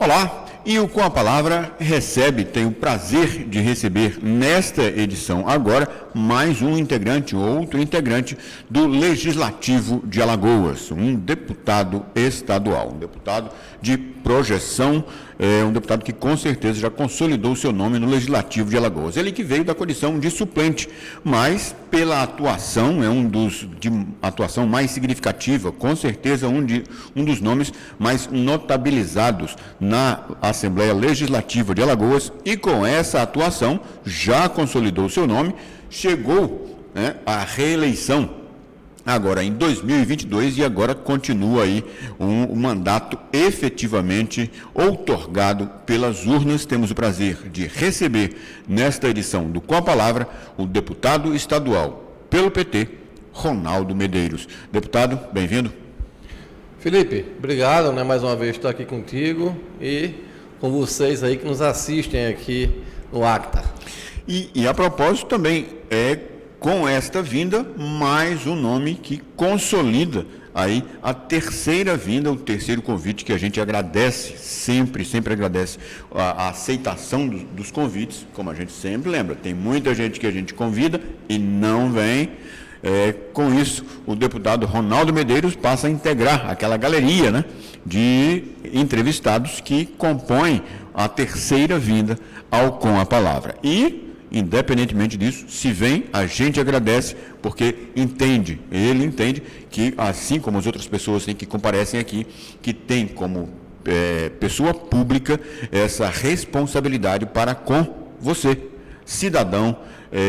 Olá, e o Com a Palavra tem o prazer de receber nesta edição agora mais outro integrante do Legislativo de Alagoas, um deputado estadual, um deputado de projeção, um deputado que com certeza já consolidou seu nome no Legislativo de Alagoas. Ele que veio da condição de suplente, mas pela atuação, de atuação mais significativa, com certeza um dos nomes mais notabilizados na Assembleia Legislativa de Alagoas, e com essa atuação já consolidou seu nome, chegou à reeleição agora em 2022 e agora continua aí um mandato efetivamente outorgado pelas urnas. Temos o prazer de receber nesta edição do Com a Palavra o deputado estadual pelo PT, Ronaldo Medeiros. Deputado, bem-vindo. Felipe, obrigado, mais uma vez estar aqui contigo e com vocês aí que nos assistem aqui no Acta. E a propósito também, com esta vinda, mais um nome que consolida aí a terceira vinda, o terceiro convite, que a gente agradece, sempre agradece a aceitação dos convites, como a gente sempre lembra. Tem muita gente que a gente convida e não vem. Com isso, o deputado Ronaldo Medeiros passa a integrar aquela galeria de entrevistados que compõem a terceira vinda ao Com a Palavra. E, independentemente disso, se vem, a gente agradece, porque ele entende que, assim como as outras pessoas que comparecem aqui, que tem como pessoa pública essa responsabilidade para com você, cidadão,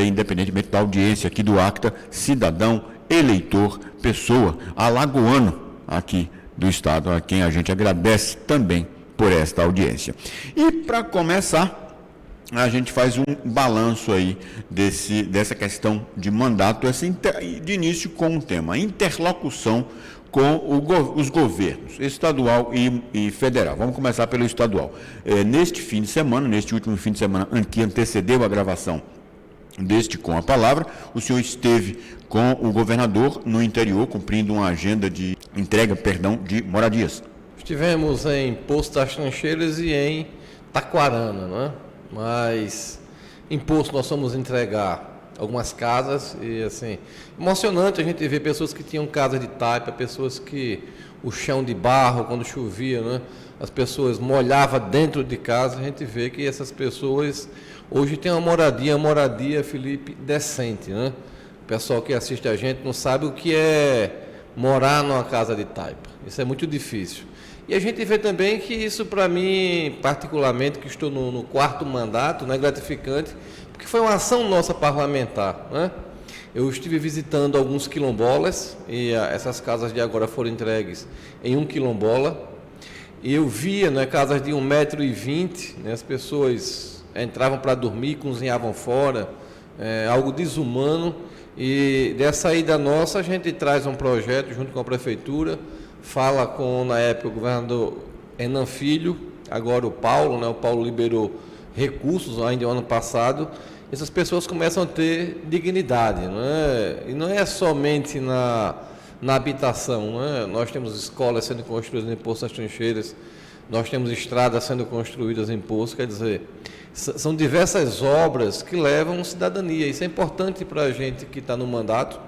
independentemente da audiência aqui do Acta, cidadão, eleitor, pessoa, alagoano aqui do Estado, a quem a gente agradece também por esta audiência. E, para começar, a gente faz um balanço aí dessa questão de mandato, de início com o tema interlocução com os governos estadual e federal. Vamos começar pelo estadual. Neste último fim de semana, que antecedeu a gravação deste Com a Palavra, o senhor esteve com o governador no interior, cumprindo uma agenda de entrega, de moradias. Estivemos em Poço das Trincheiras e em Taquarana, Mas em Poço nós fomos entregar algumas casas e, assim, emocionante a gente ver pessoas que tinham casa de taipa, pessoas que o chão de barro, quando chovia, as pessoas molhavam dentro de casa. A gente vê que essas pessoas hoje têm uma moradia, Felipe, decente, O pessoal que assiste a gente não sabe o que é morar numa casa de taipa. Isso é muito difícil. E a gente vê também que isso, para mim, particularmente, que estou no quarto mandato, é gratificante, porque foi uma ação nossa parlamentar, Eu estive visitando alguns quilombolas, e essas casas de agora foram entregues em um quilombola, e eu via casas de 1,20 m, as pessoas entravam para dormir, cozinhavam fora, algo desumano, e dessa ida nossa a gente traz um projeto junto com a prefeitura, fala com, na época, o governador Enan Filho, agora o Paulo, o Paulo liberou recursos ainda no ano passado, essas pessoas começam a ter dignidade, E não é somente na habitação, Nós temos escolas sendo construídas em Poço das Trincheiras, nós temos estradas sendo construídas em Poço, quer dizer, são diversas obras que levam cidadania. Isso é importante para a gente que está no mandato.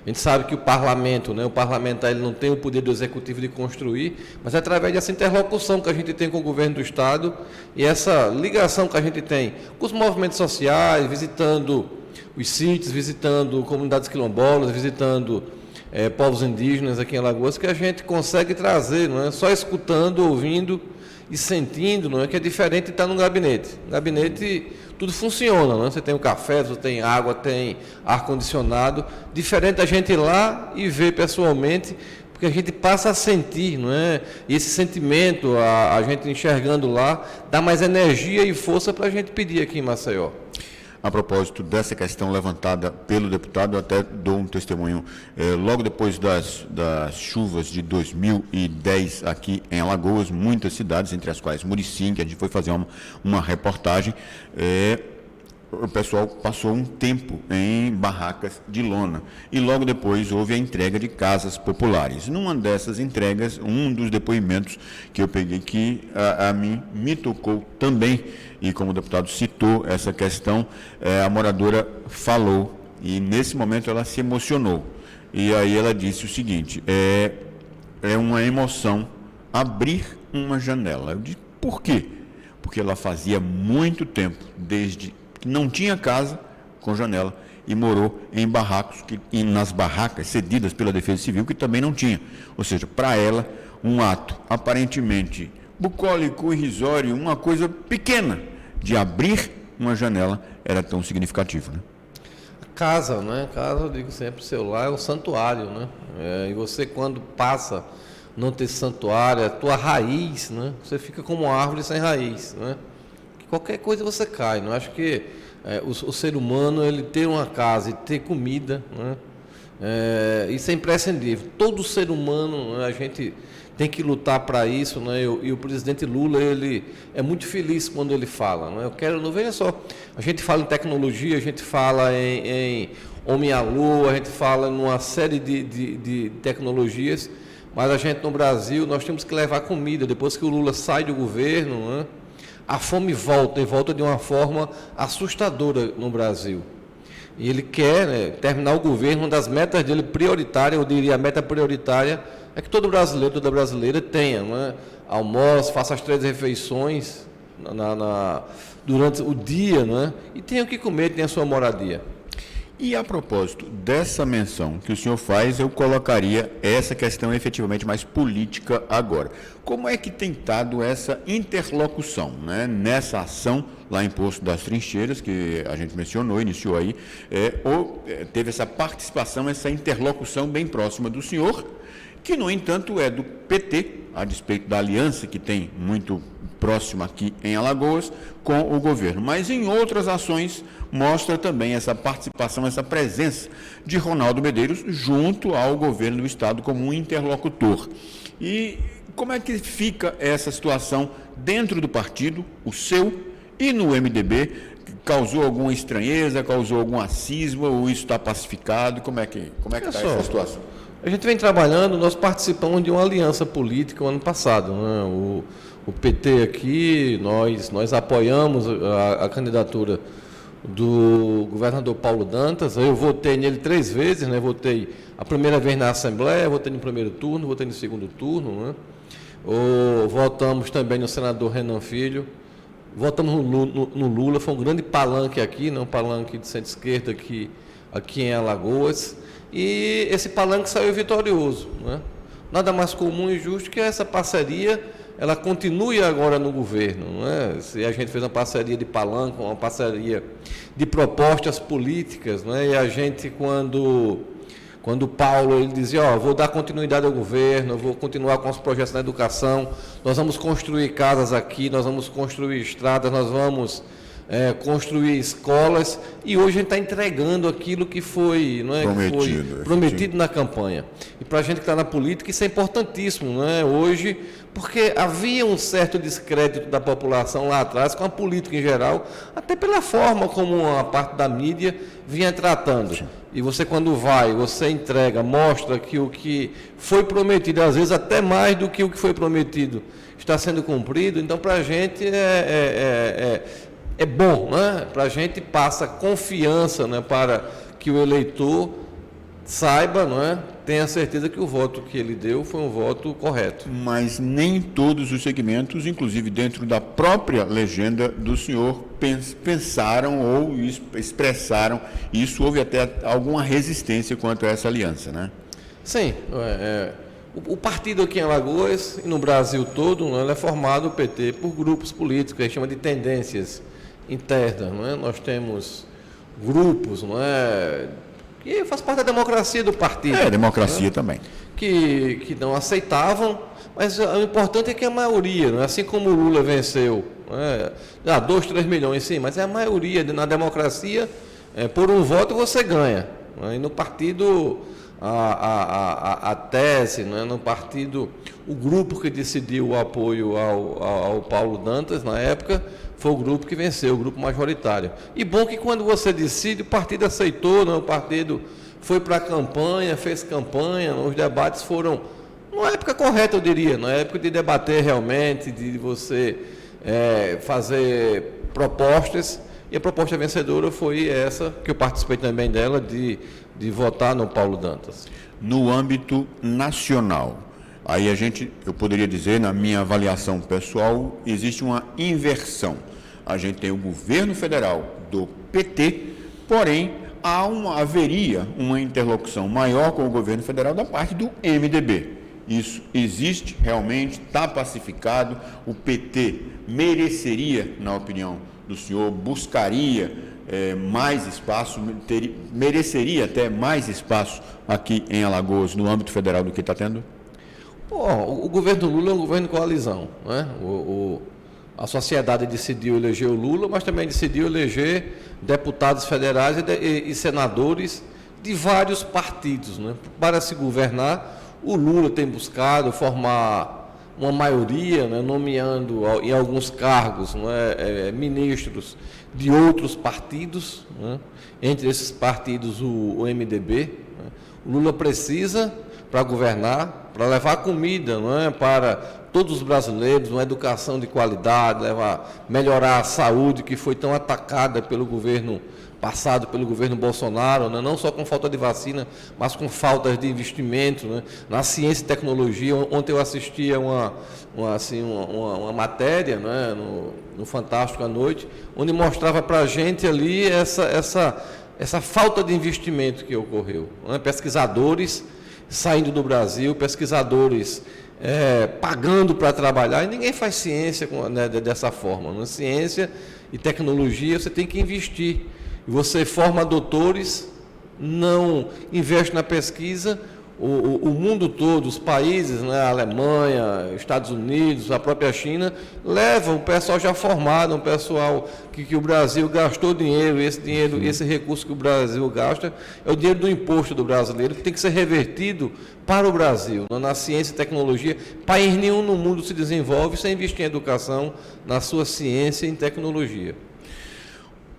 A gente sabe que o parlamento, o parlamentar, ele não tem o poder do executivo de construir, mas é através dessa interlocução que a gente tem com o governo do Estado e essa ligação que a gente tem com os movimentos sociais, visitando os sítios, visitando comunidades quilombolas, visitando povos indígenas aqui em Alagoas, que a gente consegue trazer, só escutando, ouvindo e sentindo, que é diferente de estar no gabinete. No gabinete tudo funciona, Você tem o café, você tem água, tem ar-condicionado. Diferente da gente ir lá e ver pessoalmente, porque a gente passa a sentir, E esse sentimento, a gente enxergando lá, dá mais energia e força para a gente pedir aqui em Maceió. A propósito dessa questão levantada pelo deputado, eu até dou um testemunho. Logo depois das chuvas de 2010 aqui em Alagoas, muitas cidades, entre as quais Murici, que a gente foi fazer uma reportagem, o pessoal passou um tempo em barracas de lona e logo depois houve a entrega de casas populares. Numa dessas entregas, um dos depoimentos que eu peguei que a mim me tocou também, e como o deputado citou essa questão, a moradora falou e nesse momento ela se emocionou. E aí ela disse o seguinte, é uma emoção abrir uma janela. Eu disse, por quê? Porque ela fazia muito tempo, desde que não tinha casa com janela, e morou em barracos, e nas barracas cedidas pela Defesa Civil, que também não tinha. Ou seja, para ela, um ato aparentemente bucólico, irrisório, uma coisa pequena, de abrir uma janela, era tão significativo, né? Casa, né? Casa, eu digo sempre, o seu lar é um santuário, né? E você, quando passa não ter santuário, a tua raiz, né? Você fica como uma árvore sem raiz, né? Qualquer coisa você cai, não acho que o ser humano, ele ter uma casa e ter comida, né? Isso é imprescindível. Todo ser humano, né, a gente tem que lutar para isso, né? E o presidente Lula, ele é muito feliz quando ele fala, né? Não veja só, a gente fala em tecnologia, a gente fala em homem à lua, a gente fala numa série de tecnologias, mas a gente no Brasil, nós temos que levar comida. Depois que o Lula sai do governo, né, a fome volta, e volta de uma forma assustadora no Brasil. E ele quer, né, terminar o governo. Uma das metas dele prioritária, eu diria a meta prioritária, é que todo brasileiro, toda brasileira tenha, né, almoço, faça as 3 refeições durante o dia, né, e tenha o que comer, tenha a sua moradia. E a propósito dessa menção que o senhor faz, eu colocaria essa questão efetivamente mais política agora. Como é que tem estado essa interlocução, né, nessa ação lá em Poço das Trincheiras, que a gente mencionou, iniciou aí, teve essa participação, essa interlocução bem próxima do senhor, que, no entanto, é do PT, a despeito da aliança que tem muito próxima aqui em Alagoas com o governo. Mas em outras ações mostra também essa participação, essa presença de Ronaldo Medeiros junto ao governo do estado como um interlocutor. E como é que fica essa situação dentro do partido, o seu, e no MDB? Causou alguma estranheza, causou algum racismo, ou isso está pacificado? Como é que está essa situação? A gente vem trabalhando, nós participamos de uma aliança política o ano passado, né? O PT aqui, nós apoiamos a candidatura do governador Paulo Dantas. Eu votei nele 3 vezes, né? Votei a primeira vez na Assembleia, votei no primeiro turno, votei no segundo turno, né? Votamos também no senador Renan Filho, votamos no Lula, foi um grande palanque aqui, né? Um palanque de centro-esquerda aqui em Alagoas. E esse palanque saiu vitorioso, né? Nada mais comum e justo que essa parceria, ela continue agora no governo, né? Se a gente fez uma parceria de palanque, uma parceria de propostas políticas, né? E a gente, quando o Paulo ele dizia, vou dar continuidade ao governo, vou continuar com os projetos na educação, nós vamos construir casas aqui, nós vamos construir estradas, nós vamos construir escolas, e hoje a gente está entregando aquilo que foi, não é, prometido na campanha. E para a gente que está na política, isso é importantíssimo, não é? Hoje, porque havia um certo descrédito da população lá atrás com a política em geral, até pela forma como a parte da mídia vinha tratando. E você, quando você entrega, mostra que o que foi prometido, às vezes até mais do que o que foi prometido, está sendo cumprido. Então, para a gente é bom, né? Para a gente passa confiança, né? Para que o eleitor saiba, não é? Tenha certeza que o voto que ele deu foi um voto correto. Mas nem todos os segmentos, inclusive dentro da própria legenda do senhor, pensaram ou expressaram isso. Houve até alguma resistência quanto a essa aliança, né? Sim, o partido aqui em Alagoas e no Brasil todo, não é? Ele é formado, o PT, por grupos políticos, que a gente chama de tendências internas, não é? Nós temos grupos, não é, que faz parte da democracia do partido. Democracia, né? Também. Que não aceitavam, mas o importante é que a maioria, não é? Assim como o Lula venceu, 2, 3 milhões, sim, mas é a maioria. Na democracia, por um voto você ganha. Não é? E no partido, a tese, não é? No partido, o grupo que decidiu o apoio ao Paulo Dantas, na época, foi o grupo que venceu, o grupo majoritário. E bom que quando você decide, o partido aceitou, né? O partido foi para a campanha, fez campanha, os debates foram, na época correta, eu diria, na época de debater realmente, de você fazer propostas, e a proposta vencedora foi essa, que eu participei também dela, de votar no Paulo Dantas. No âmbito nacional, aí eu poderia dizer, na minha avaliação pessoal, existe uma inversão. A gente tem o governo federal do PT, porém, haveria uma interlocução maior com o governo federal da parte do MDB. Isso existe realmente, está pacificado, o PT mereceria, na opinião do senhor, buscaria mais espaço, mereceria até mais espaço aqui em Alagoas, no âmbito federal, do que está tendo? O governo Lula é um governo de coalizão, né? A sociedade decidiu eleger o Lula, mas também decidiu eleger deputados federais e senadores de vários partidos, né? Para se governar, o Lula tem buscado formar uma maioria, né, nomeando em alguns cargos, né, ministros de outros partidos, né? Entre esses partidos o MDB. Né? O Lula precisa, para governar, para levar comida, não é, para todos os brasileiros, uma educação de qualidade, melhorar a saúde que foi tão atacada pelo governo passado, pelo governo Bolsonaro, né? Não só com falta de vacina, mas com falta de investimento, né? Na ciência e tecnologia. Ontem eu assisti a uma matéria, né, no Fantástico à noite, onde mostrava para a gente ali essa falta de investimento que ocorreu, né? Pesquisadores saindo do Brasil, pesquisadores pagando para trabalhar, e ninguém faz ciência dessa forma. Na ciência e tecnologia você tem que investir. Você forma doutores, não investe na pesquisa. O mundo todo, os países, né, a Alemanha, Estados Unidos, a própria China, levam o pessoal já formado, um pessoal que o Brasil gastou dinheiro, esse recurso que o Brasil gasta é o dinheiro do imposto do brasileiro, que tem que ser revertido para o Brasil, na ciência e tecnologia. País nenhum no mundo se desenvolve sem investir em educação, na sua ciência e em tecnologia.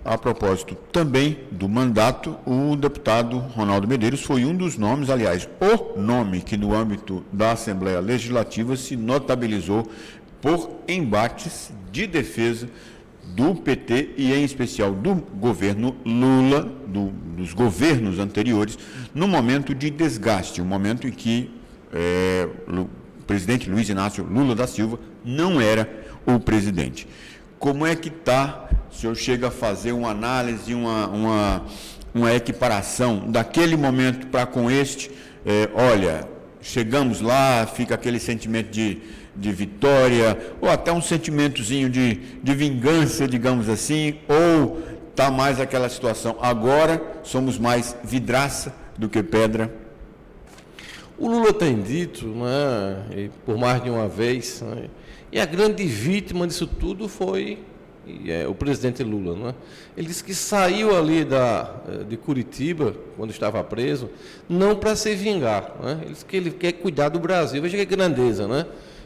A propósito também do mandato, o deputado Ronaldo Medeiros foi um dos nomes, aliás, o nome que no âmbito da Assembleia Legislativa se notabilizou por embates de defesa do PT e em especial do governo Lula, dos governos anteriores, no momento de desgaste, um momento em que o presidente Luiz Inácio Lula da Silva não era o presidente. Como é que está? O senhor chega a fazer uma análise, uma equiparação daquele momento para com este? Olha, chegamos lá, fica aquele sentimento de vitória, ou até um sentimentozinho de vingança, digamos assim, ou está mais aquela situação, agora somos mais vidraça do que pedra? O Lula tem dito, né, e por mais de uma vez, né, e a grande vítima disso tudo foi o presidente Lula, né? Ele disse que saiu ali de Curitiba, quando estava preso, não para se vingar, né? Ele disse que ele quer cuidar do Brasil. Veja que grandeza, né?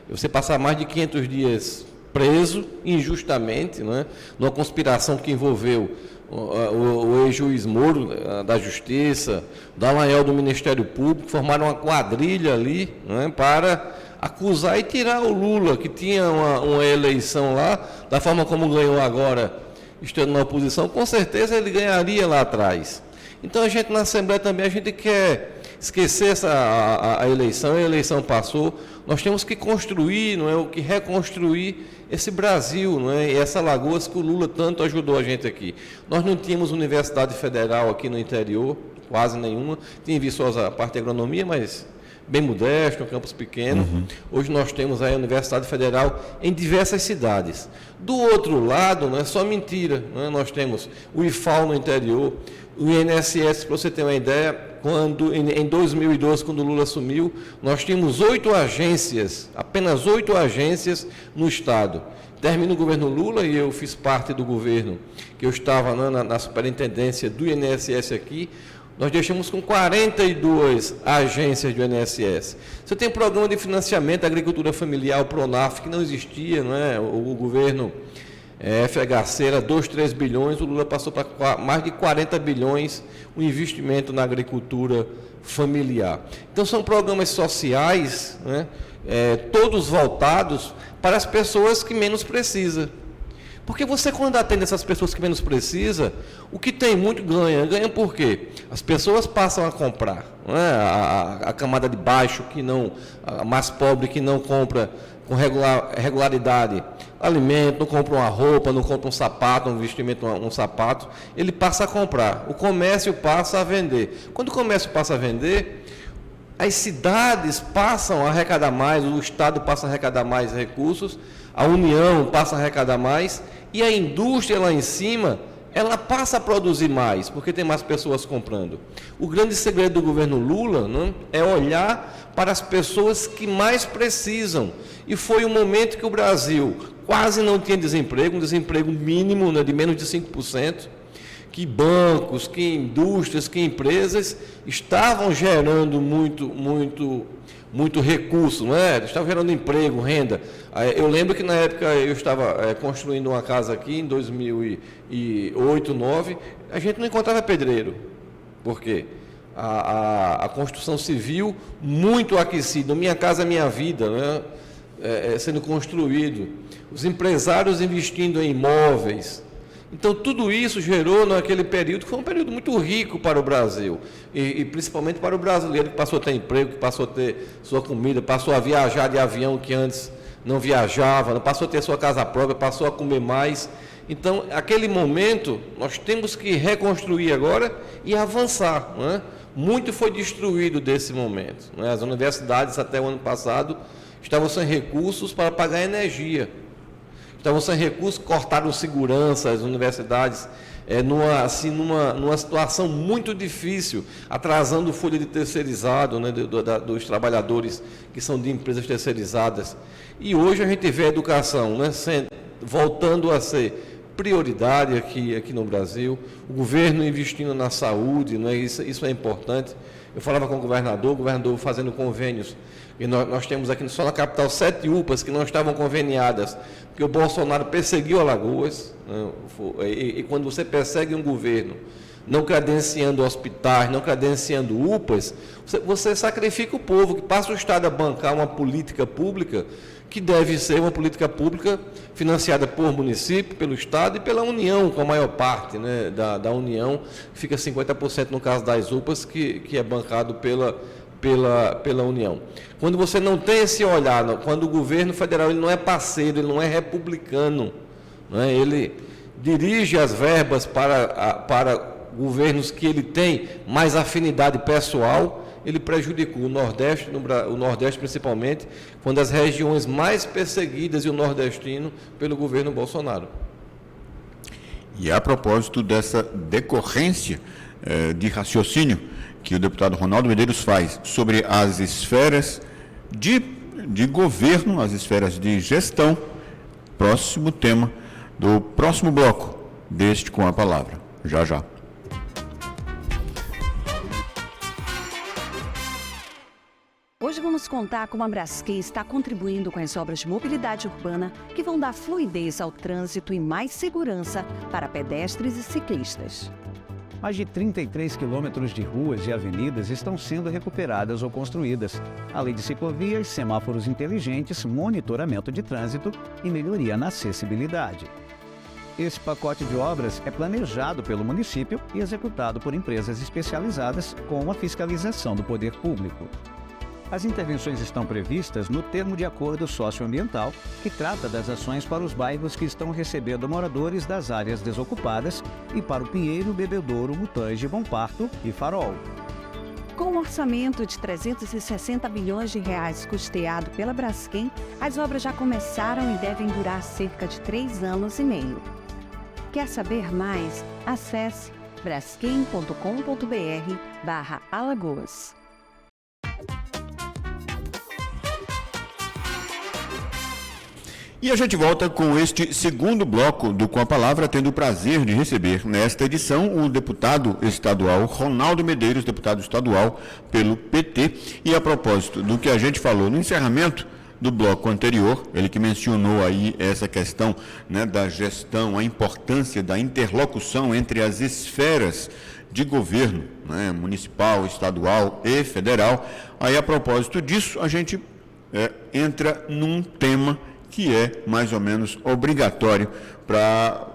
Você passar mais de 500 dias preso, injustamente, né? Numa conspiração que envolveu o ex-juiz Moro, da Justiça, Dallagnol do Ministério Público, formaram uma quadrilha ali, né, para acusar e tirar o Lula, que tinha uma eleição lá, da forma como ganhou agora, estando na oposição, com certeza ele ganharia lá atrás. Então a gente na Assembleia também, a gente quer esquecer a eleição passou, nós temos que construir, não é, o que reconstruir esse Brasil, não é, e essa Alagoas que o Lula tanto ajudou a gente aqui. Nós não tínhamos universidade federal aqui no interior, quase nenhuma, tinha Viçosa a parte de agronomia, mas bem modesto, um campus pequeno. Uhum. Hoje nós temos aí a Universidade Federal em diversas cidades. Do outro lado, não é só mentira, não é? Nós temos o IFAL no interior, o INSS, para você ter uma ideia, em 2012, quando o Lula assumiu, nós tínhamos 8 agências, apenas 8 agências no Estado. Termina o governo Lula e eu fiz parte do governo, que eu estava na superintendência do INSS aqui. Nós deixamos com 42 agências do INSS. Você tem programa de financiamento da agricultura familiar, o PRONAF, que não existia, não é? O governo FHC era 2, 3 bilhões, o Lula passou para mais de 40 bilhões o investimento na agricultura familiar. Então, são programas sociais, né? Todos voltados para as pessoas que menos precisam. Porque você, quando atende essas pessoas que menos precisam, o que tem muito ganha. Ganha por quê? As pessoas passam a comprar. Não é? A camada de baixo, a mais pobre, que não compra com regularidade alimento, não compra uma roupa, não compra um sapato, um vestimento, um sapato, ele passa a comprar. O comércio passa a vender. Quando o comércio passa a vender, as cidades passam a arrecadar mais, o Estado passa a arrecadar mais recursos, a União passa a arrecadar mais, e a indústria lá em cima, ela passa a produzir mais, porque tem mais pessoas comprando. O grande segredo do governo Lula, né, é olhar para as pessoas que mais precisam. E foi um momento que o Brasil quase não tinha desemprego, um desemprego mínimo, né, de menos de 5%, que bancos, que indústrias, que empresas estavam gerando muito recurso, não é? Estavam gerando emprego, renda. Eu lembro que na época eu estava construindo uma casa aqui, em 2008, 2009, a gente não encontrava pedreiro. Por quê? A construção civil muito aquecida, Minha Casa Minha Vida, né? Sendo construído, os empresários investindo em imóveis. Então, tudo isso gerou naquele período, que foi um período muito rico para o Brasil, e principalmente para o brasileiro, que passou a ter emprego, que passou a ter sua comida, passou a viajar de avião que antes não viajava, passou a ter sua casa própria, passou a comer mais. Então, aquele momento, nós temos que reconstruir agora e avançar, não é? Muito foi destruído desse momento, não é? As universidades, até o ano passado, estavam sem recursos para pagar energia. Estavam sem recursos, cortaram segurança, as universidades, numa situação muito difícil, atrasando folha de terceirizado, né, dos trabalhadores que são de empresas terceirizadas. E hoje a gente vê a educação, né, voltando a ser prioridade aqui no Brasil, o governo investindo na saúde, né, isso é importante. Eu falava com o governador fazendo convênios, e nós temos aqui só na capital 7 UPAs que não estavam conveniadas, porque o Bolsonaro perseguiu Alagoas, né, e quando você persegue um governo não credenciando hospitais, não credenciando UPAs, você sacrifica o povo, que passa o Estado a bancar uma política pública que deve ser uma política pública financiada por município, pelo Estado e pela União, com a maior parte, né, da União, fica 50% no caso das UPAs, que é bancado pela União. Quando você não tem esse olhar, quando o governo federal ele não é parceiro, ele não é republicano, né, ele dirige as verbas para governos que ele tem mais afinidade pessoal, ele prejudicou o Nordeste principalmente, uma das regiões mais perseguidas, e o nordestino, pelo governo Bolsonaro. E a propósito dessa decorrência de raciocínio que o deputado Ronaldo Medeiros faz sobre as esferas de governo, as esferas de gestão, próximo tema do próximo bloco, deste com a palavra. Já, já. Hoje vamos contar como a Braskem está contribuindo com as obras de mobilidade urbana que vão dar fluidez ao trânsito e mais segurança para pedestres e ciclistas. Mais de 33 quilômetros de ruas e avenidas estão sendo recuperadas ou construídas, além de ciclovias, semáforos inteligentes, monitoramento de trânsito e melhoria na acessibilidade. Esse pacote de obras é planejado pelo município e executado por empresas especializadas com a fiscalização do poder público. As intervenções estão previstas no termo de acordo socioambiental, que trata das ações para os bairros que estão recebendo moradores das áreas desocupadas e para o Pinheiro, Bebedouro, Mutange, Bom Parto e Farol. Com um orçamento de 360 bilhões de reais custeado pela Braskem, as obras já começaram e devem durar cerca de 3 anos e meio. Quer saber mais? Acesse braskem.com.br/Alagoas. E a gente volta com este segundo bloco do Com a Palavra, tendo o prazer de receber nesta edição o deputado estadual Ronaldo Medeiros, deputado estadual pelo PT. E a propósito do que a gente falou no encerramento do bloco anterior, ele que mencionou aí essa questão, né, da gestão, a importância da interlocução entre as esferas de governo, né, municipal, estadual e federal. Aí, a propósito disso, a gente entra num tema que é mais ou menos obrigatório para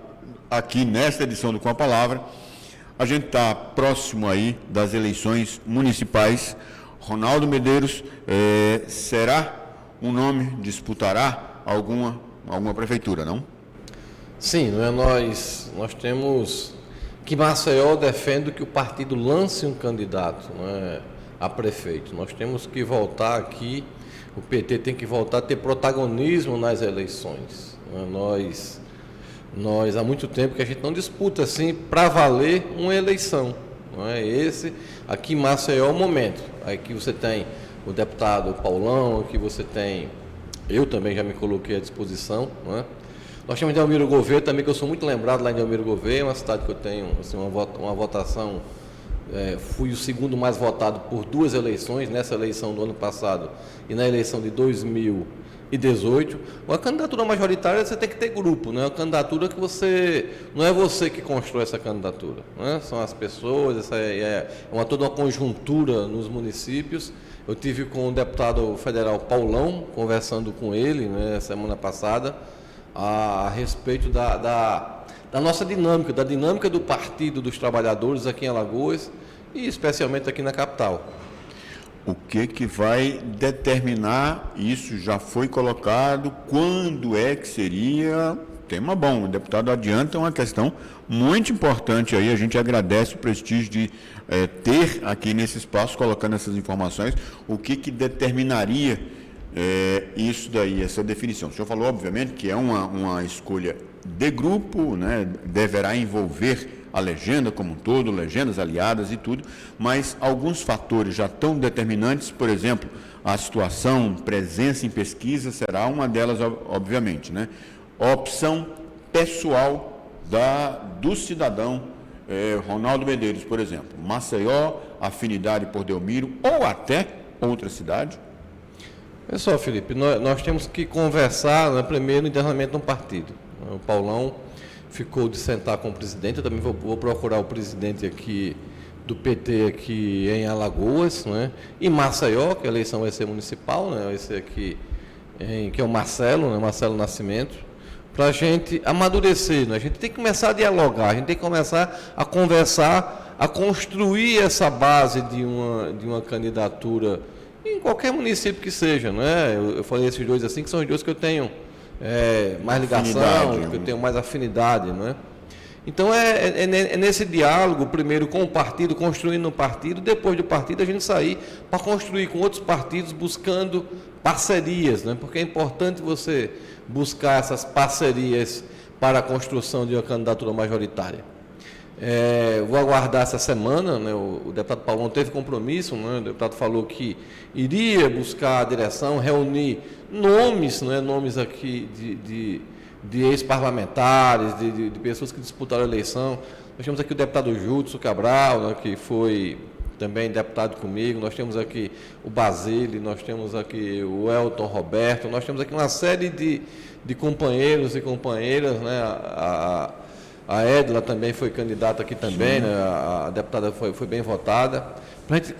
aqui nesta edição do Com a Palavra. A gente está próximo aí das eleições municipais. Ronaldo Medeiros será um nome, disputará alguma prefeitura, não? Sim, não é? Nós temos que Maceió defende que o partido lance um candidato, não é, a prefeito. Nós temos que voltar aqui, o PT tem que voltar a ter protagonismo nas eleições. Não é? Nós há muito tempo que a gente não disputa assim para valer uma eleição. Não é? Esse aqui em Maceió é o momento. Aqui você tem o deputado Paulão, aqui você tem, eu também já me coloquei à disposição. Não é? Nós temos Delmiro Gouveia também, que eu sou muito lembrado lá em Delmiro Gouveia, uma cidade que eu tenho assim, uma votação, fui o segundo mais votado por 2 eleições, nessa eleição do ano passado e na eleição de 2018. Uma candidatura majoritária você tem que ter grupo, né? Uma candidatura que não é você que constrói essa candidatura, né? São as pessoas, essa toda uma conjuntura nos municípios. Eu tive com o deputado federal Paulão, conversando com ele, né, semana passada, a respeito da nossa dinâmica, da dinâmica do Partido dos Trabalhadores aqui em Alagoas e especialmente aqui na capital. O que vai determinar, isso já foi colocado, quando é que seria? Tema bom, o deputado adianta uma questão muito importante aí, a gente agradece o prestígio de ter aqui nesse espaço, colocando essas informações, o que determinaria isso daí, essa definição. O senhor falou, obviamente, que é uma escolha de grupo, né, deverá envolver a legenda como um todo, legendas aliadas e tudo, mas alguns fatores já tão determinantes, por exemplo, a situação, presença em pesquisa será uma delas, obviamente, né? Opção pessoal do cidadão Ronaldo Medeiros, por exemplo, Maceió, afinidade por Delmiro ou até outra cidade. Pessoal, Felipe, nós temos que conversar, né, primeiro internamente no partido. O Paulão ficou de sentar com o presidente, eu também vou procurar o presidente aqui do PT aqui em Alagoas, né? E Maceió, que a eleição vai ser municipal, né? Vai ser aqui, que é o Marcelo, né? Marcelo Nascimento, para a gente amadurecer, né? A gente tem que começar a dialogar, a gente tem que começar a conversar, a construir essa base de uma candidatura em qualquer município que seja, né? Eu falei esses dois assim, que são os dois que eu tenho mais ligação, que eu tenho mais afinidade, né? Então é nesse diálogo, primeiro com o partido, construindo o partido, depois do partido a gente sair para construir com outros partidos, buscando parcerias, né? Porque é importante você buscar essas parcerias para a construção de uma candidatura majoritária. Vou aguardar essa semana, né? O deputado Paulão teve compromisso, né? O deputado falou que iria buscar a direção, reunir nomes, né? Nomes aqui de ex-parlamentares, de pessoas que disputaram a eleição. Nós temos aqui o deputado Júlio Cabral, né? Que foi também deputado comigo, nós temos aqui o Basile, nós temos aqui o Elton Roberto, nós temos aqui uma série de companheiros e companheiras, né? A Edla também foi candidata aqui também, né? A deputada foi bem votada, para a gente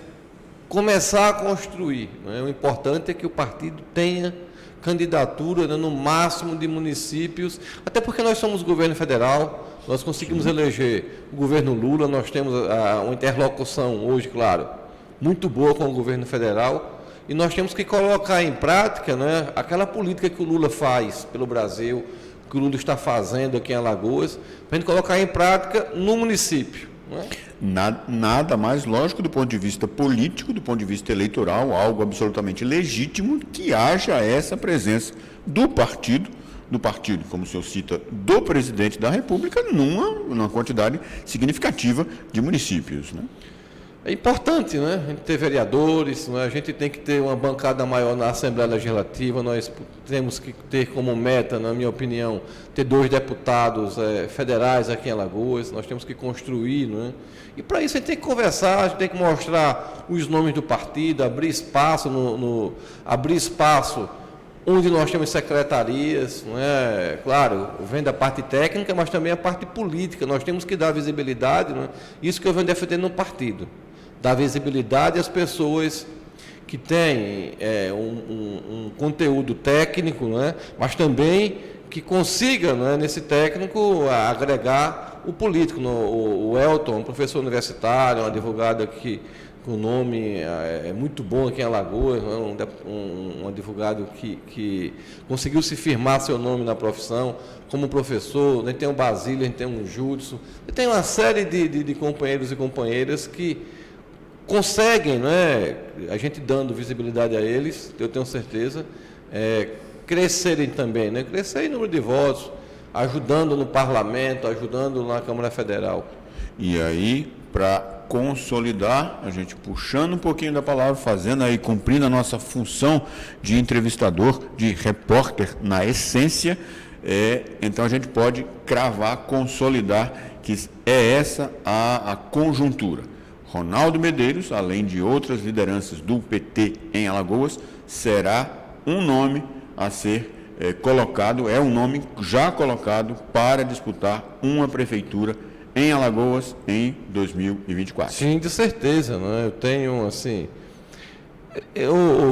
começar a construir, né? O importante é que o partido tenha candidatura, né, no máximo de municípios, até porque nós somos governo federal, nós conseguimos eleger o governo Lula, nós temos uma interlocução hoje, claro, muito boa com o governo federal, e nós temos que colocar em prática, né, aquela política que o Lula faz pelo Brasil, que o Lula está fazendo aqui em Alagoas, para a gente colocar em prática no município. Né? Nada mais lógico do ponto de vista político, do ponto de vista eleitoral, algo absolutamente legítimo que haja essa presença do partido, como o senhor cita, do presidente da República, numa quantidade significativa de municípios. Né? É importante, né? A gente ter vereadores, né? A gente tem que ter uma bancada maior na Assembleia Legislativa, nós temos que ter como meta, na minha opinião, ter 2 deputados federais aqui em Alagoas, nós temos que construir, né? E para isso a gente tem que conversar, a gente tem que mostrar os nomes do partido, abrir espaço, abrir espaço onde nós temos secretarias, não é? Claro, vem da parte técnica, mas também a parte política, nós temos que dar visibilidade, não é? Isso que eu venho defendendo no partido, dar visibilidade às pessoas que têm um conteúdo técnico, não é? Mas também que consiga, não é, nesse técnico, agregar o político. O Elton, um professor universitário, um advogado aqui, com nome muito bom aqui em Alagoas, um advogado que conseguiu se firmar seu nome na profissão, como professor. A gente tem o Basílio, a gente tem o Júdice, tem uma série de companheiros e companheiras que conseguem, né, a gente dando visibilidade a eles, eu tenho certeza, crescerem também, né, crescer em número de votos, ajudando no parlamento, ajudando na Câmara Federal. E aí, para consolidar, a gente puxando um pouquinho da palavra, fazendo aí, cumprindo a nossa função de entrevistador, de repórter na essência, então a gente pode cravar, consolidar que é essa a conjuntura. Ronaldo Medeiros, além de outras lideranças do PT em Alagoas, será um nome a ser colocado, é um nome já colocado para disputar uma prefeitura em Alagoas em 2024. Sim, de certeza, né? Eu tenho, assim...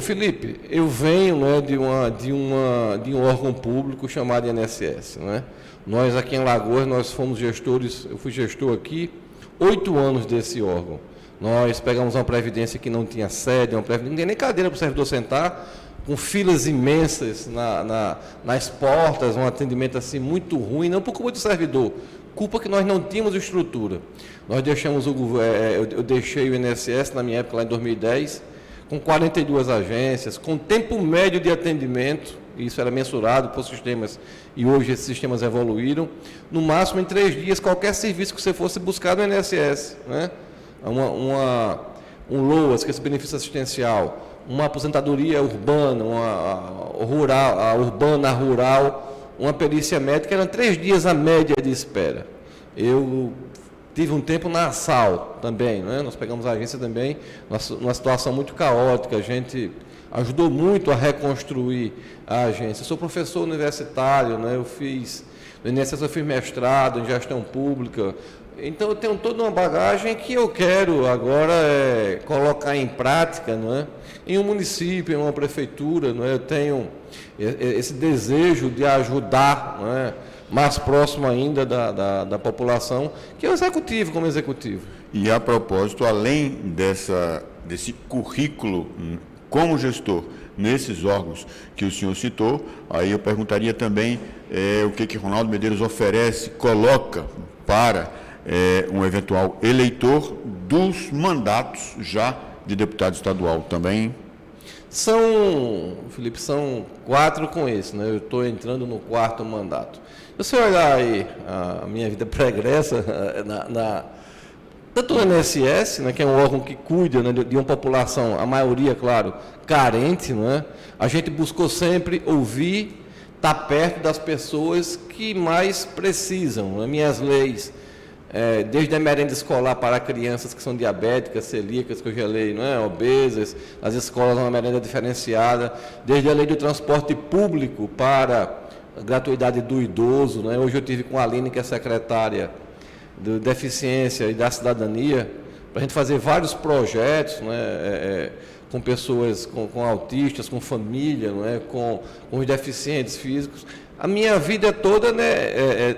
Felipe, eu venho, né, de um órgão público chamado INSS, né? Nós aqui em Alagoas, nós fomos gestores, eu fui gestor aqui, 8 anos desse órgão. Nós pegamos uma previdência que não tinha sede, não tinha nem cadeira para o servidor sentar, com filas imensas nas portas, um atendimento assim muito ruim, não por culpa do servidor, culpa que nós não tínhamos estrutura. Nós deixamos eu deixei o INSS na minha época, lá em 2010, com 42 agências, com tempo médio de atendimento, isso era mensurado por sistemas, e hoje esses sistemas evoluíram, no máximo em 3 dias, qualquer serviço que você fosse buscar no INSS, né? Um LOAS, que é esse benefício assistencial, uma aposentadoria urbana, rural, uma perícia médica, eram 3 dias a média de espera. Eu tive um tempo na ASAL também, né? Nós pegamos a agência também, numa situação muito caótica, a gente ajudou muito a reconstruir a agência. Eu sou professor universitário, né? No INSS eu fiz mestrado em gestão pública, então eu tenho toda uma bagagem que eu quero agora colocar em prática, não é? Em um município, em uma prefeitura, não é? Eu tenho esse desejo de ajudar, não é? Mais próximo ainda da população, que é o executivo como executivo. E a propósito, além desse currículo como gestor nesses órgãos que o senhor citou, aí eu perguntaria também o que Ronaldo Medeiros oferece, coloca para um eventual eleitor dos mandatos já de deputado estadual também. Felipe, são 4 com esse, né? Eu estou entrando no 4º mandato. Se você olhar aí a minha vida pregressa, tanto no INSS, né, que é um órgão que cuida, né, de uma população, a maioria, claro, carente, não é? A gente buscou sempre ouvir, estar perto das pessoas que mais precisam. Né? Minhas leis, desde a merenda escolar para crianças que são diabéticas, celíacas, que eu já leio, não é? Obesas, as escolas uma merenda diferenciada, desde a lei do transporte público para a gratuidade do idoso, né? Hoje eu tive com a Aline, que é secretária de Deficiência e da Cidadania, para a gente fazer vários projetos, né? Com pessoas com autistas, com família, não é? Com os deficientes físicos. A minha vida toda, né,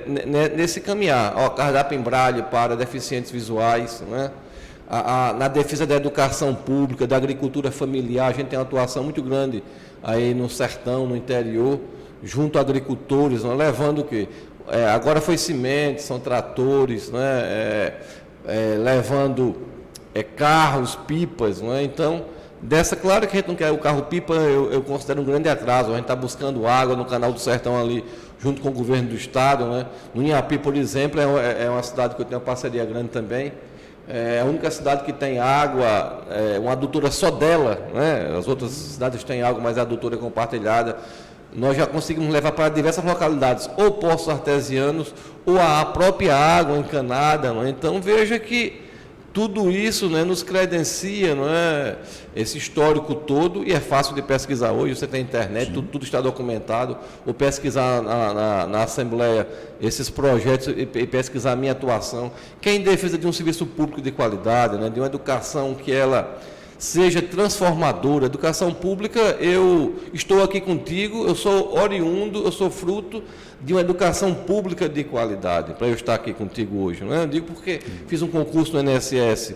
nesse caminhar, cardápio em braille para deficientes visuais, né? Na defesa da educação pública, da agricultura familiar, a gente tem uma atuação muito grande aí no sertão, no interior, junto a agricultores, né? Levando o quê? Agora foi sementes, são tratores, né? Levando carros, pipas, né? Então, claro que a gente não quer o carro-pipa, eu considero um grande atraso. A gente está buscando água no Canal do Sertão ali, junto com o governo do estado, né? No Inhapi, por exemplo, é uma cidade que eu tenho uma parceria grande também. É a única cidade que tem água, uma adutora só dela, né? As outras cidades têm água, mas a adutora é compartilhada. Nós já conseguimos levar para diversas localidades, ou poços artesianos, ou a própria água encanada. Não é? Então, veja que tudo isso, né, nos credencia, não é, esse histórico todo, e é fácil de pesquisar hoje, você tem internet, tudo está documentado, ou pesquisar na Assembleia esses projetos e pesquisar a minha atuação, que é em defesa de um serviço público de qualidade, né, de uma educação que ela seja transformadora. Educação pública, eu estou aqui contigo, eu sou oriundo, eu sou fruto de uma educação pública de qualidade, para eu estar aqui contigo hoje. Não é? Eu digo porque fiz um concurso no INSS,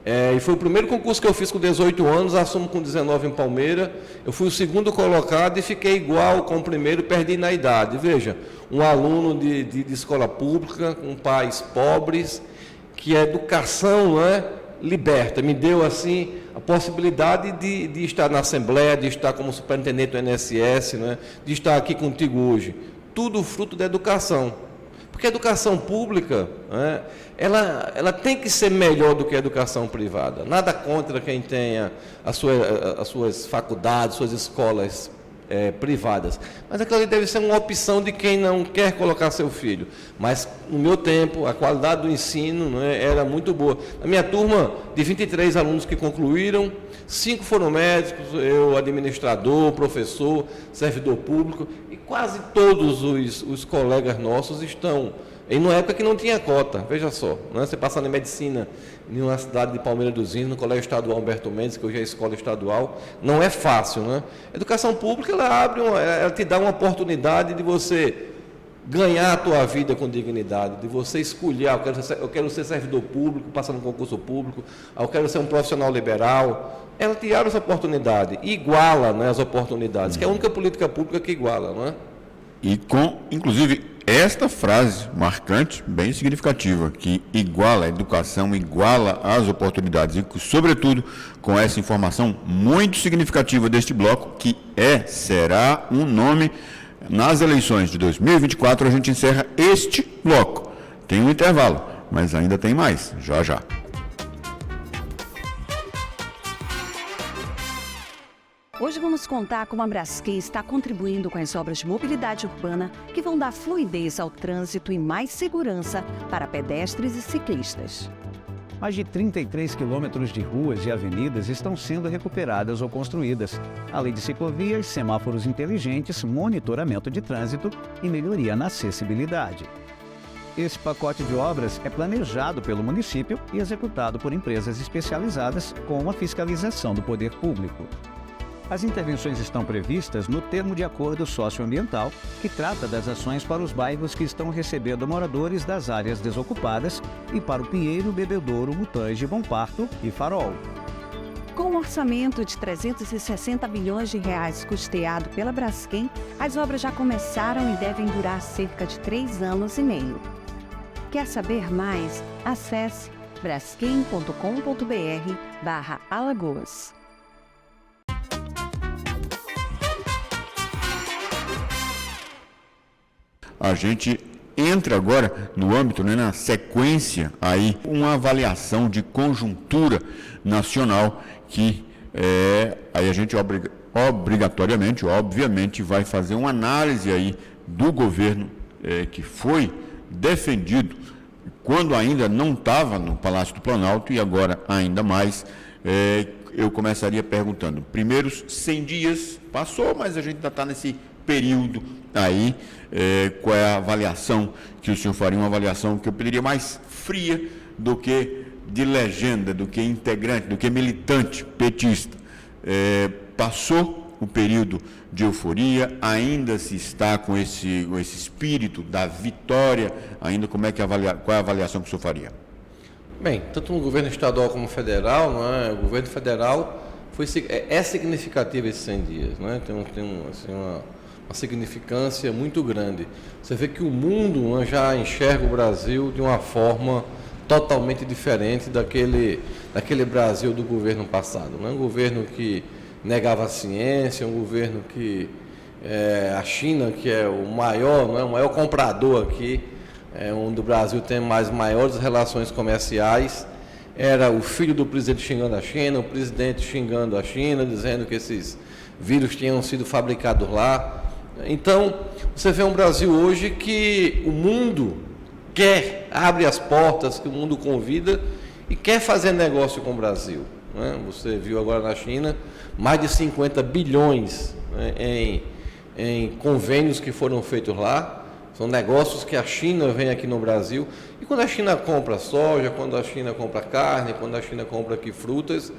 e foi o primeiro concurso que eu fiz com 18 anos, assumo com 19 em Palmeiras, eu fui o segundo colocado e fiquei igual com o primeiro, perdi na idade. Veja, um aluno de escola pública, com pais pobres, que a educação, não é, liberta, me deu assim a possibilidade de estar na Assembleia, de estar como superintendente do INSS, né? De estar aqui contigo hoje. Tudo fruto da educação. Porque a educação pública, né, ela tem que ser melhor do que a educação privada. Nada contra quem tenha as suas faculdades, suas escolas privadas. Mas aquilo ali deve ser uma opção de quem não quer colocar seu filho. Mas, no meu tempo, a qualidade do ensino, né, era muito boa. Na minha turma, de 23 alunos que concluíram, 5 foram médicos, eu administrador, professor, servidor público, e quase todos os colegas nossos estão em uma época que não tinha cota, veja só, né? Você passando em medicina em uma cidade de Palmeiras dos Índios, no Colégio Estadual Humberto Mendes, que hoje é escola estadual, não é fácil, né? A educação pública, ela te dá uma oportunidade de você ganhar a tua vida com dignidade, de você escolher, eu quero ser servidor público, passar no concurso público, eu quero ser um profissional liberal. Ela te abre essa oportunidade, iguala, né, as oportunidades, que é a única política pública que iguala, não é? E com, inclusive, esta frase marcante, bem significativa, que iguala a educação, iguala as oportunidades, e, sobretudo, com essa informação muito significativa deste bloco, que será um nome nas eleições de 2024, a gente encerra este bloco. Tem um intervalo, mas ainda tem mais, já já. Hoje vamos contar como a Braskem está contribuindo com as obras de mobilidade urbana que vão dar fluidez ao trânsito e mais segurança para pedestres e ciclistas. Mais de 33 quilômetros de ruas e avenidas estão sendo recuperadas ou construídas, além de ciclovias, semáforos inteligentes, monitoramento de trânsito e melhoria na acessibilidade. Esse pacote de obras é planejado pelo município e executado por empresas especializadas com a fiscalização do poder público. As intervenções estão previstas no termo de acordo socioambiental, que trata das ações para os bairros que estão recebendo moradores das áreas desocupadas e para o Pinheiro, Bebedouro, Mutange, Bom Parto e Farol. Com um orçamento de 360 bilhões de reais custeado pela Braskem, as obras já começaram e devem durar cerca de 3 anos e meio. Quer saber mais? Acesse braskem.com.br/Alagoas. A gente entra agora no âmbito, né, na sequência, aí, uma avaliação de conjuntura nacional que aí a gente obrigatoriamente, obviamente, vai fazer uma análise aí do governo que foi defendido quando ainda não estava no Palácio do Planalto e agora ainda mais. Eu começaria perguntando, primeiros 100 dias, passou, mas a gente ainda está nesse período aí, qual é a avaliação que o senhor faria, uma avaliação que eu pediria mais fria do que de legenda, do que integrante, do que militante petista. Passou o período de euforia, ainda se está com esse espírito da vitória, ainda qual é a avaliação que o senhor faria? Bem, tanto no governo estadual como federal, não é? O governo federal é significativo esses 100 dias, não é? Tem assim, uma significância muito grande. Você vê que o mundo já enxerga o Brasil de uma forma totalmente diferente daquele Brasil do governo passado. Não é um governo que negava a ciência, um governo que a China, que é o maior, não é, o maior comprador aqui, onde o Brasil tem maiores relações comerciais, era o filho do presidente xingando a China, o presidente xingando a China, dizendo que esses vírus tinham sido fabricados lá. Então, você vê um Brasil hoje que o mundo abre as portas, que o mundo convida e quer fazer negócio com o Brasil, né? Você viu agora na China mais de 50 bilhões, né, em convênios que foram feitos lá. São negócios que a China vem aqui no Brasil. E quando a China compra soja, quando a China compra carne, quando a China compra aqui frutas,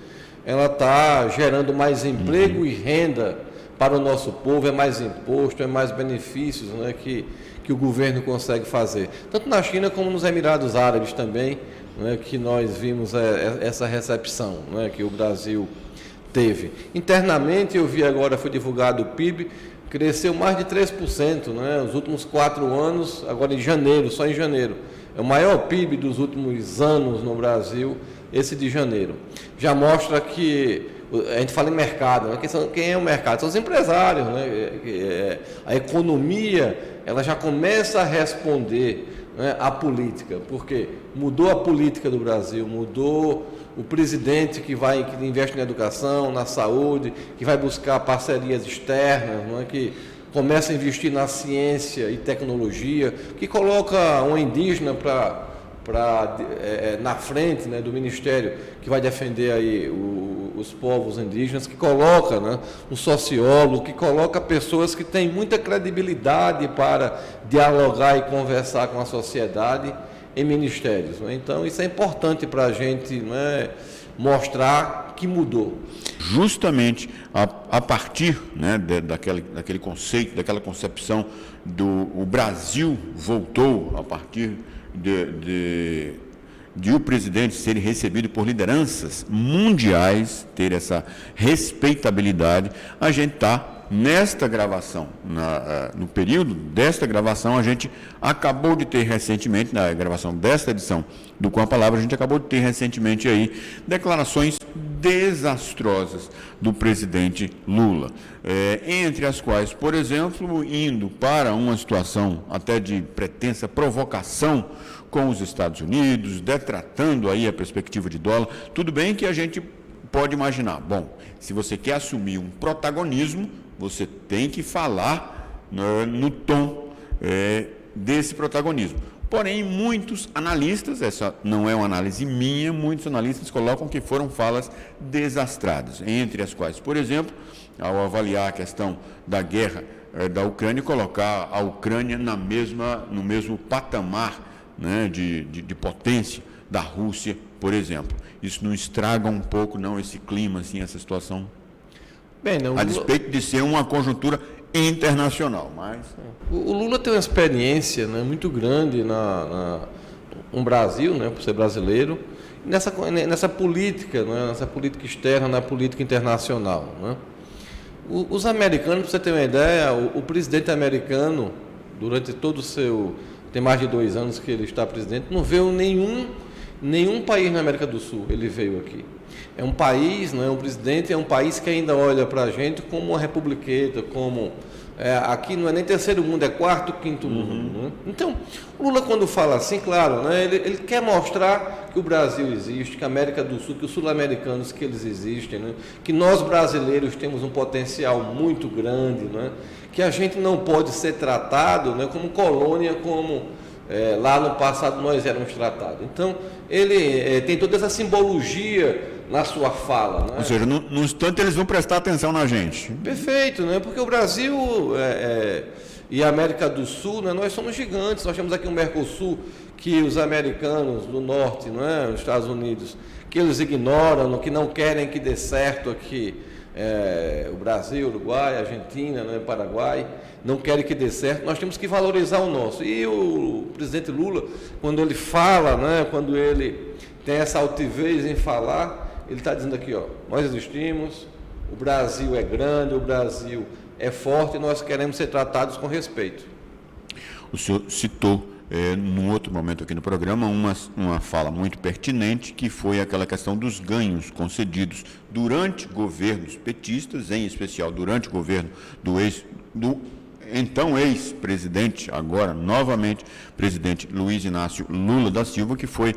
ela está gerando mais emprego e renda para o nosso povo, é mais imposto, é mais benefícios, né, que o governo consegue fazer. Tanto na China como nos Emirados Árabes também, né, que nós vimos essa recepção, né, que o Brasil teve. Internamente, eu vi agora, foi divulgado o PIB, cresceu mais de 3%, né, nos últimos 4 anos, agora em janeiro, só em janeiro. É o maior PIB dos últimos anos no Brasil, esse de janeiro. Já mostra que, a gente fala em mercado, né? Quem é o mercado? São os empresários, né? A economia, ela já começa a responder, né, à política, porque mudou a política do Brasil, mudou o presidente que investe na educação, na saúde, que vai buscar parcerias externas, não é? Que começa a investir na ciência e tecnologia, que coloca um indígena na frente, né, do ministério que vai defender aí os povos indígenas, que coloca, né, um sociólogo, que coloca pessoas que têm muita credibilidade para dialogar e conversar com a sociedade em ministérios, né? Então isso é importante para a gente, né, mostrar que mudou. Justamente a partir, né, daquele conceito, daquela concepção o Brasil voltou a partir de o presidente ser recebido por lideranças mundiais, ter essa respeitabilidade. A gente está nesta gravação, no período desta gravação, a gente acabou de ter recentemente, na gravação desta edição do Com a Palavra, a gente acabou de ter recentemente aí declarações desastrosas do presidente Lula, entre as quais, por exemplo, indo para uma situação até de pretensa provocação com os Estados Unidos, detratando aí a perspectiva de dólar. Tudo bem que a gente pode imaginar, bom, se você quer assumir um protagonismo, você tem que falar no tom desse protagonismo. Porém, muitos analistas, essa não é uma análise minha, muitos analistas colocam que foram falas desastradas, entre as quais, por exemplo, ao avaliar a questão da guerra da Ucrânia, colocar a Ucrânia no mesmo patamar, né, de potência da Rússia, por exemplo. Isso não estraga um pouco, não, esse clima, assim, essa situação? Bem, não, a despeito de ser uma conjuntura internacional, mas... O Lula tem uma experiência, né, muito grande no Brasil, né, por ser brasileiro, nessa política, né, nessa política externa, na política internacional, né. Os americanos, para você ter uma ideia, o presidente americano, durante todo o seu... Tem mais de 2 anos que ele está presidente, não veio nenhum país na América do Sul, ele veio aqui. É um país, não é um presidente, é um país que ainda olha para a gente como uma republiqueta, como... aqui não é nem terceiro mundo, é quarto, quinto mundo. Né? Então, o Lula, quando fala assim, claro, né, ele quer mostrar que o Brasil existe, que a América do Sul, que os sul-americanos, que eles existem, né, que nós brasileiros temos um potencial muito grande, né, que a gente não pode ser tratado, né, como colônia, como lá no passado nós éramos tratados. Então, ele tem toda essa simbologia na sua fala, né? Ou seja, no instante eles vão prestar atenção na gente. Perfeito, né? Porque o Brasil e a América do Sul, né, nós somos gigantes. Nós temos aqui um Mercosul que os americanos do norte, né, os Estados Unidos, que eles ignoram, que não querem que dê certo aqui. O Brasil, Uruguai, Argentina, né, Paraguai, não querem que dê certo. Nós temos que valorizar o nosso. E o presidente Lula, quando ele fala, né, quando ele tem essa altivez em falar, ele está dizendo aqui, ó, nós existimos, o Brasil é grande, o Brasil é forte e nós queremos ser tratados com respeito. O senhor citou, num outro momento aqui no programa, uma fala muito pertinente, que foi aquela questão dos ganhos concedidos durante governos petistas, em especial durante o governo do então ex-presidente, agora novamente presidente Luiz Inácio Lula da Silva, que foi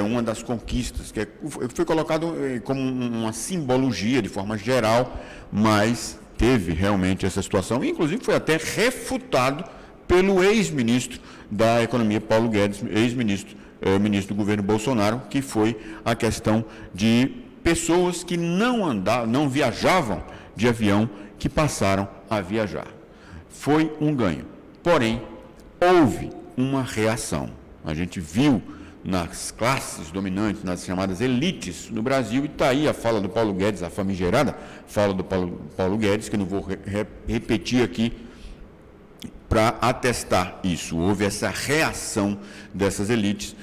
uma das conquistas, que foi colocado como uma simbologia de forma geral, mas teve realmente essa situação, e inclusive foi até refutado pelo ex-ministro da Economia, Paulo Guedes, ex-ministro, ministro do governo Bolsonaro, que foi a questão de pessoas que não viajavam de avião, que passaram a viajar. Foi um ganho. Porém, houve uma reação. A gente viu nas classes dominantes, nas chamadas elites no Brasil, e está aí a fala do Paulo Guedes, a famigerada fala do Paulo Guedes, que eu não vou repetir aqui, para atestar isso. Houve essa reação dessas elites.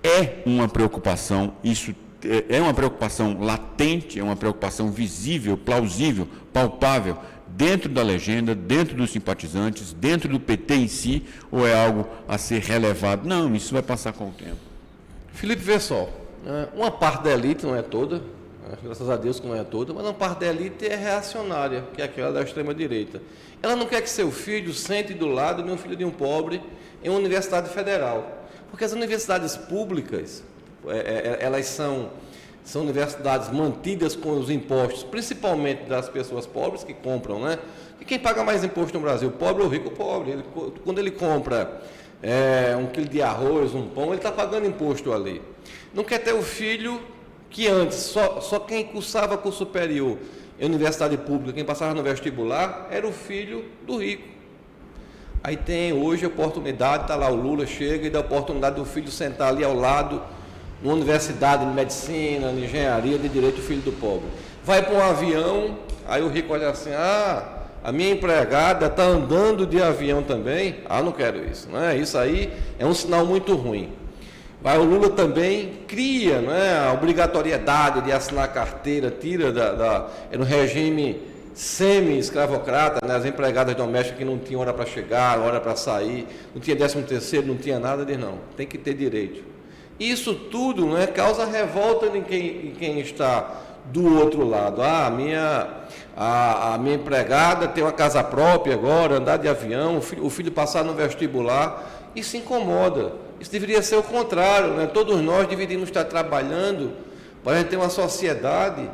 É uma preocupação, isso é uma preocupação latente, é uma preocupação visível, plausível, palpável, dentro da legenda, dentro dos simpatizantes, dentro do PT em si, ou é algo a ser relevado? Não, isso vai passar com o tempo. Felipe, vê só, uma parte da elite, não é toda, graças a Deus que não é toda, mas uma parte da elite é reacionária, que é aquela da extrema-direita. Ela não quer que seu filho sente do lado de um filho de um pobre em uma universidade federal, porque as universidades públicas, elas são universidades mantidas com os impostos, principalmente das pessoas pobres que compram, né? E quem paga mais imposto no Brasil, o pobre ou o rico? O pobre. Quando ele compra um quilo de arroz, um pão, ele está pagando imposto ali. Não quer ter o filho que antes, só quem cursava curso superior em universidade pública, quem passava no vestibular, era o filho do rico. Aí tem hoje a oportunidade, está lá o Lula, chega e dá a oportunidade do filho sentar ali ao lado, numa universidade de medicina, de engenharia, de direito, o filho do pobre. Vai para um avião, aí o rico olha assim, a minha empregada está andando de avião também, não quero isso, né? Isso aí é um sinal muito ruim. Vai, o Lula também cria, né, a obrigatoriedade de assinar carteira, tira era um regime semi-escravocrata, né, as empregadas domésticas que não tinham hora para chegar, hora para sair, não tinha 13º, não tinha nada, diz não, tem que ter direito. Isso tudo, né, causa revolta em quem está do outro lado. A minha empregada tem uma casa própria agora, andar de avião, o filho passar no vestibular, isso incomoda. Isso deveria ser o contrário, né? Todos nós deveríamos estar trabalhando para a gente ter uma sociedade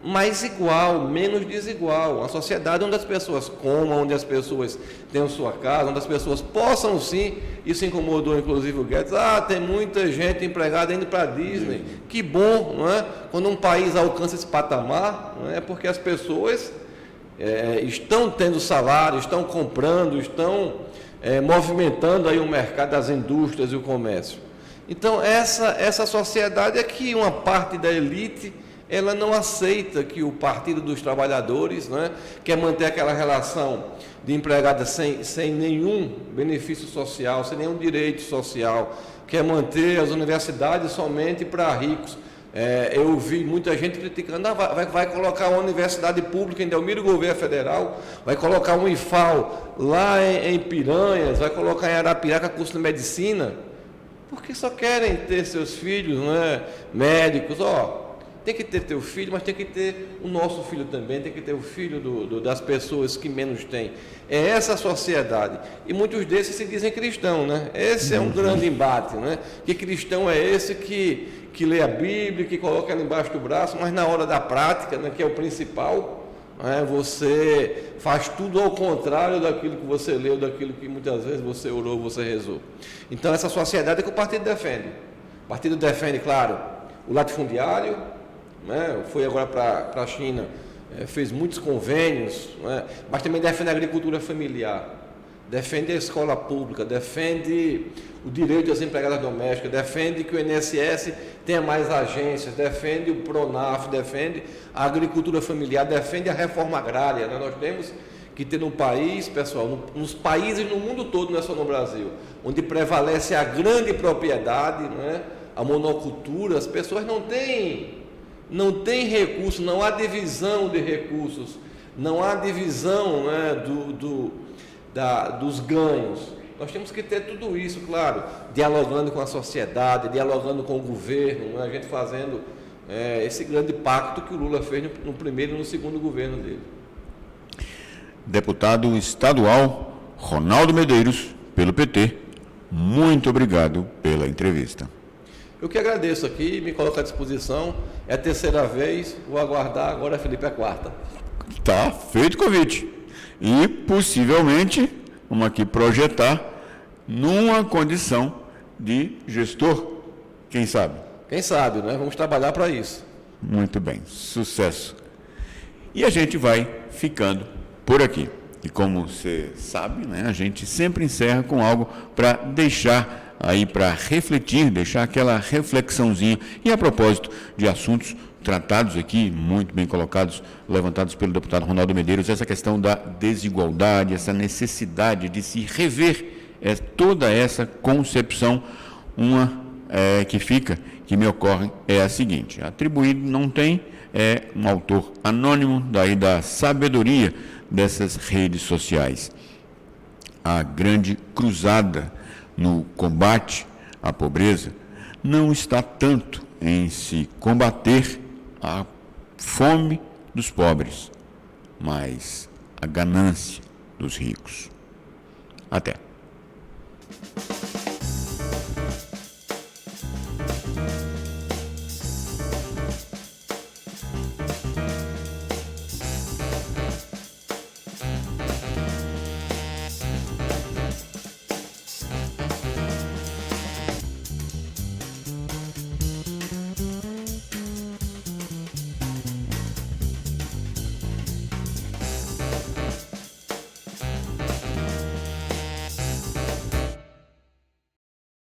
mais igual, menos desigual. Uma sociedade onde as pessoas comam, onde as pessoas tenham sua casa, onde as pessoas possam sim, isso incomodou inclusive o Guedes, tem muita gente empregada indo para a Disney, que bom, não é? Quando um país alcança esse patamar, não é porque as pessoas estão tendo salário, estão comprando, estão movimentando aí o mercado das indústrias e o comércio. Então essa sociedade é que uma parte da elite ela não aceita que o Partido dos Trabalhadores, né, quer manter aquela relação de empregada sem nenhum benefício social, sem nenhum direito social, quer manter as universidades somente para ricos. Eu vi muita gente criticando, vai colocar uma universidade pública em Delmiro Gouveia Federal, vai colocar um IFAL lá em Piranhas, vai colocar em Arapiraca curso de medicina, porque só querem ter seus filhos, né, médicos. Tem que ter teu filho, mas tem que ter o nosso filho também, tem que ter o filho das pessoas que menos têm. É essa a sociedade. E muitos desses se dizem cristãos, né? Esse é um grande embate, né? Que cristão é esse que lê a Bíblia, que coloca ela embaixo do braço, mas na hora da prática, né, que é o principal, né, você faz tudo ao contrário daquilo que você leu, daquilo que muitas vezes você orou, você rezou. Então essa sociedade é que o partido defende. O partido defende, claro, o latifundiário, né, foi agora para a China, fez muitos convênios, né, mas também defende a agricultura familiar, defende a escola pública, defende o direito das empregadas domésticas, defende que o INSS tenha mais agências, defende o PRONAF, defende a agricultura familiar, defende a reforma agrária. Né? Nós temos que ter no país, pessoal, nos países no mundo todo, não é só no Brasil, onde prevalece a grande propriedade, né, a monocultura, as pessoas não têm recursos, não há divisão de recursos, não há divisão, né, dos ganhos. Nós temos que ter tudo isso, claro, dialogando com a sociedade, dialogando com o governo, né, a gente fazendo esse grande pacto que o Lula fez no primeiro e no segundo governo dele. Deputado estadual Ronaldo Medeiros, pelo PT, muito obrigado pela entrevista. Eu que agradeço aqui, me coloco à disposição. É a terceira vez, vou aguardar agora, Felipe, a quarta. Tá feito o convite. E, possivelmente, vamos aqui projetar numa condição de gestor, quem sabe? Quem sabe, né? Vamos trabalhar para isso. Muito bem, sucesso. E a gente vai ficando por aqui. E como você sabe, né, a gente sempre encerra com algo para deixar aí, para refletir, deixar aquela reflexãozinha. E a propósito de assuntos tratados aqui, muito bem colocados, levantados pelo deputado Ronaldo Medeiros, essa questão da desigualdade, essa necessidade de se rever toda essa concepção, que me ocorre é a seguinte: atribuído não tem, é um autor anônimo daí da sabedoria dessas redes sociais. A grande cruzada no combate à pobreza não está tanto em se combater a fome dos pobres, mas a ganância dos ricos. Até.